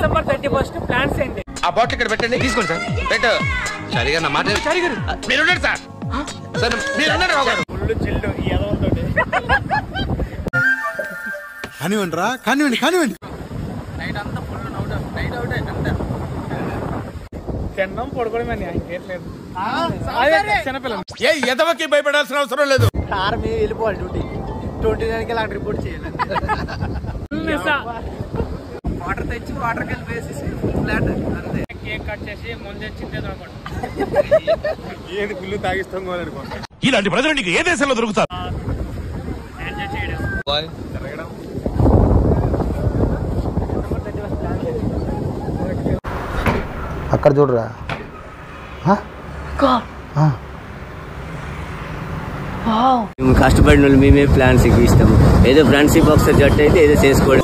December 31 plans ఏంటి? ఆ bottle ఇక్కడ పెట్టండి. తీసుకోండి సార్. పెట్టు. సరిగా నా మాట సరిగారు. మీరు ఉండండి సార్. సార్ మీరు ఉండండి రావు గారు. ఫుల్ చిల్లు ఈ ఎదవంతోటి. కానివ్వండి రా, కానివ్వండి కానివ్వండి. నైట్ అంతా ఫుల్ నైట్ అవుట్ అంతా తిన్నాం పడుకోవడమే ఇంకేట్లేదు. చిన్నపిల్లలు ఏ ఎదవకి భయపడాల్సిన అవసరం లేదు. కార్ మీద వెళ్ళిపోవాలి డ్యూటీ 29 అలా రిపోర్ట్ చేయాలి. వాటర్ తెచ్చి వాటర్ కలిపి వేసేసి ఫ్లాట్ అంతే. కేక్ కట్ చేసి ముందే చింతేది అనుకోండి. ఏది ఫుల్ తాగిస్తాం అనుకోండి. ఇలాంటి ప్రజలు నీకు ఏ దేశంలో దొరుకుతారు? అక్కడ చూడరా. కష్టపడిన వాళ్ళు మేమే ప్లాన్స్ ఇస్తాము. ఏదో ఫ్రెండ్షిప్ ఒకసారి జట్టు అయితే ఏదో చేసుకోవడం.